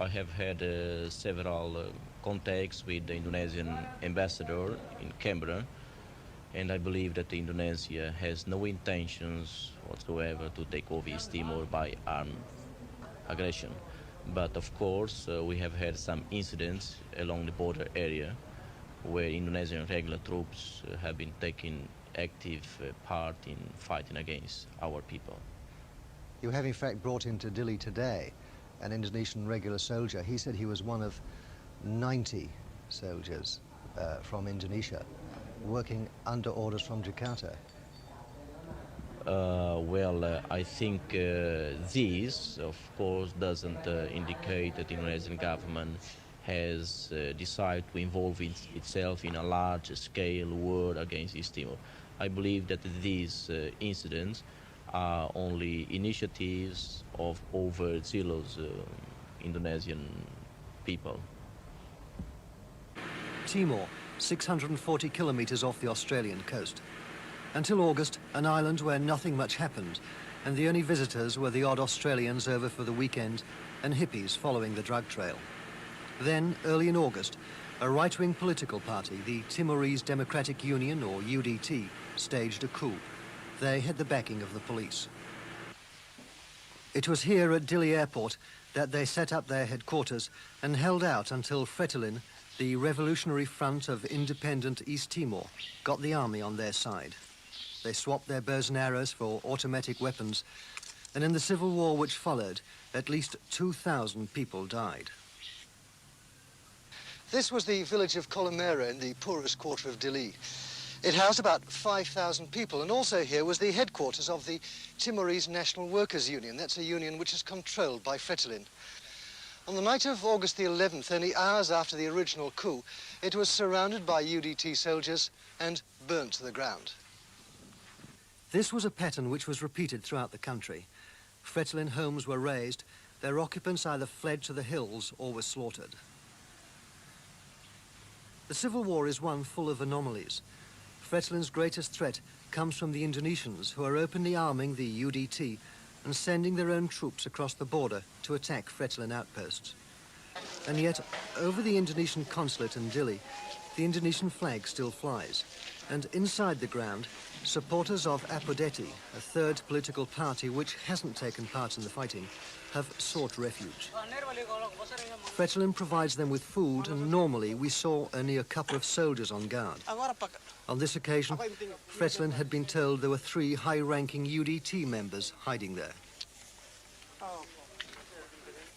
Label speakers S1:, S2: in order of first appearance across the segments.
S1: I have had several contacts with the Indonesian ambassador in Canberra, and I believe that Indonesia has no intentions whatsoever to take over East Timor by armed aggression. But of course, we have had some incidents along the border area where Indonesian regular troops have been taking active part in fighting against our people.
S2: You have in fact brought into Dili today an Indonesian regular soldier. He said he was one of 90 soldiers from Indonesia working under orders from Jakarta.
S1: I think this, of course, doesn't indicate that the Indonesian government has decided to involve itself in a large-scale war against East Timor. I believe that these incidents are only initiatives of overzealous Indonesian people.
S2: Timor, 640 kilometers off the Australian coast. Until August, an island where nothing much happened, and the only visitors were the odd Australians over for the weekend and hippies following the drug trail. Then, early in August, a right-wing political party, the Timorese Democratic Union, or UDT, staged a coup. They had the backing of the police. It was here at Dili Airport that they set up their headquarters and held out until Fretilin, the Revolutionary Front of Independent East Timor, got the army on their side. They swapped their bows and arrows for automatic weapons, and in the civil war which followed, at least 2,000 people died. This was the village of Colomera in the poorest quarter of Dili. It housed about 5,000 people, and also here was the headquarters of the Timorese National Workers' Union. That's a union which is controlled by Fretilin. On the night of August the 11th, only hours after the original coup, it was surrounded by UDT soldiers and burnt to the ground. This was a pattern which was repeated throughout the country. Fretilin homes were razed, their occupants either fled to the hills or were slaughtered. The civil war is one full of anomalies. Fretilin's greatest threat comes from the Indonesians, who are openly arming the UDT and sending their own troops across the border to attack Fretilin outposts. And yet, over the Indonesian consulate in Dili, the Indonesian flag still flies. And inside the ground, supporters of Apodeti, a third political party which hasn't taken part in the fighting, have sought refuge. Fretilin provides them with food, and normally we saw only a couple of soldiers on guard. On this occasion, Fretilin had been told there were 3 high-ranking UDT members hiding there.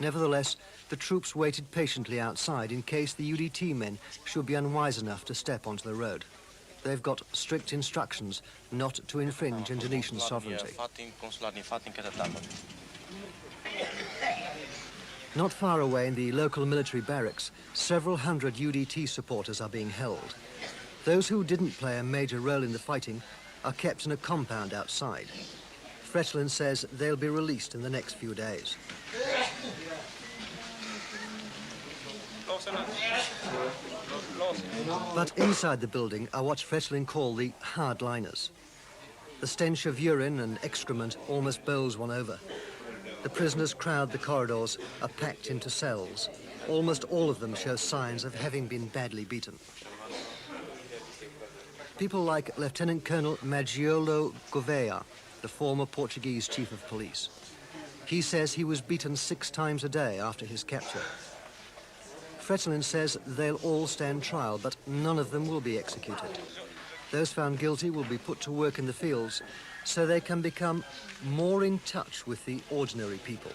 S2: Nevertheless, the troops waited patiently outside in case the UDT men should be unwise enough to step onto the road. They've got strict instructions not to infringe Indonesian sovereignty. Not far away in the local military barracks, several hundred UDT supporters are being held. Those who didn't play a major role in the fighting are kept in a compound outside. Fretilin says they'll be released in the next few days. But inside the building are what Fretilin call the hardliners. The stench of urine and excrement almost bowls one over. The prisoners crowd the corridors, are packed into cells. Almost all of them show signs of having been badly beaten. People like Lieutenant Colonel Magiolo Gouveia, the former Portuguese chief of police. He says he was beaten 6 times a day after his capture. Fretilin says they'll all stand trial, but none of them will be executed. Those found guilty will be put to work in the fields so they can become more in touch with the ordinary people.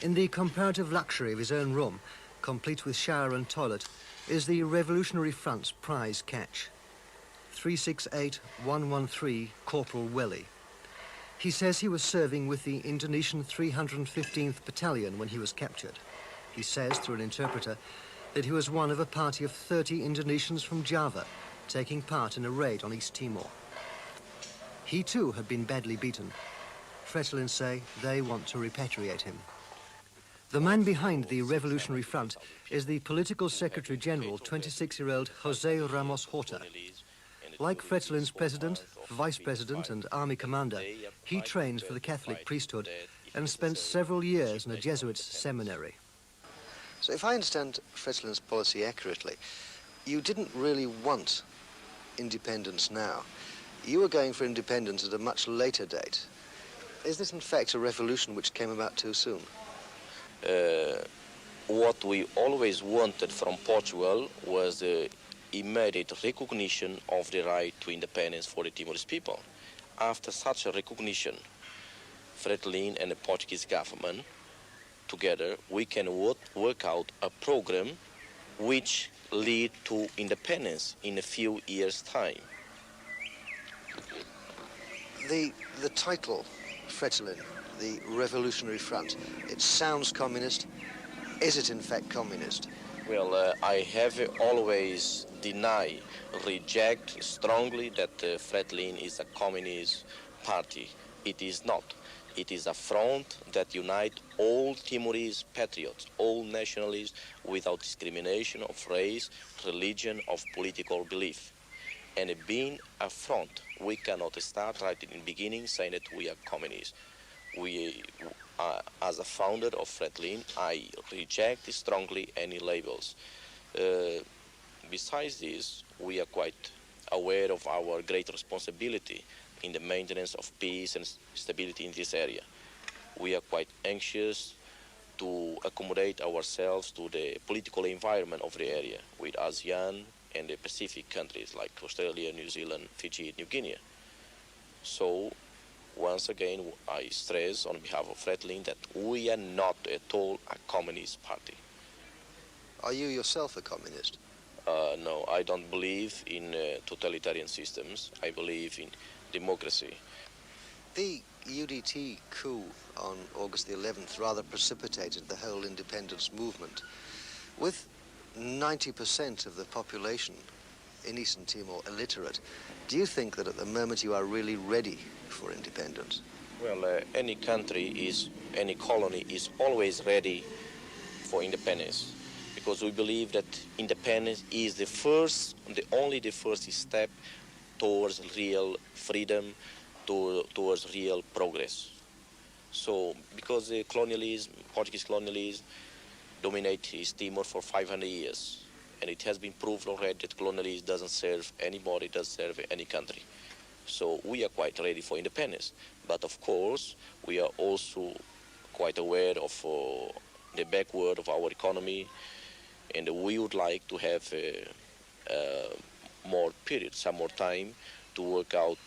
S2: In the comparative luxury of his own room, complete with shower and toilet, is the Revolutionary Front's prize catch, 368-113 Corporal Welly. He says he was serving with the Indonesian 315th Battalion when he was captured. He says, through an interpreter, that he was one of a party of 30 Indonesians from Java taking part in a raid on East Timor. He too had been badly beaten. Fretilin say they want to repatriate him. The man behind the Revolutionary Front is the Political Secretary-General, 26-year-old José Ramos Horta. Like Fretilin's president, vice president and army commander, he trains for the Catholic priesthood and spent several years in a Jesuit seminary. So if I understand Fretelin's policy accurately, you didn't really want independence now. You were going for independence at a much later date. Is this in fact a revolution which came about too soon?
S1: What we always wanted from Portugal was the immediate recognition of the right to independence for the Timorese people. After such a recognition, Fretilin and the Portuguese government, together, we can work out a program which lead to independence in a few years' time.
S2: The title, Fretilin, the Revolutionary Front, it sounds communist. Is it in fact communist?
S1: Well, I have always reject strongly that Fretilin is a communist party. It is not. It is a front that unites all Timorese patriots, all nationalists, without discrimination of race, religion, of political belief. And being a front, we cannot start right in the beginning saying that we are communists. We, as a founder of Fretilin, I reject strongly any labels. Besides this, we are quite aware of our great responsibility in the maintenance of peace and stability in this area. We are quite anxious to accommodate ourselves to the political environment of the area with ASEAN and the Pacific countries like Australia, New Zealand, Fiji, New Guinea. So, once again, I stress on behalf of Fretilin that we are not at all a communist party.
S2: Are you yourself a communist?
S1: No, I don't believe in totalitarian systems. I believe in democracy.
S2: The UDT coup on August the 11th rather precipitated the whole independence movement. With 90% of the population in Eastern Timor illiterate, do you think that at the moment you are really ready for independence?
S1: Well, any colony is always ready for independence, because we believe that independence is the first step towards real freedom, towards real progress. So, because the Portuguese colonialism, dominated East Timor for 500 years, and it has been proved already that colonialism doesn't serve anybody, doesn't serve any country. So we are quite ready for independence. But of course, we are also quite aware of the backward of our economy, and we would like to have some more time to work out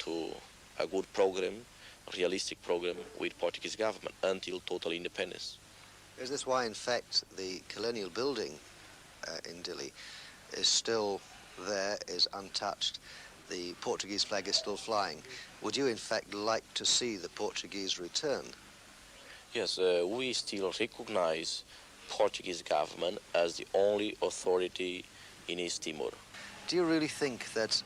S1: a good program, a realistic program with Portuguese government until total independence.
S2: Is this why, in fact, the colonial building in Dili is still there, is untouched? The Portuguese flag is still flying. Would you, in fact, like to see the Portuguese return?
S1: Yes, we still recognize Portuguese government as the only authority in East Timor.
S2: Do you really think that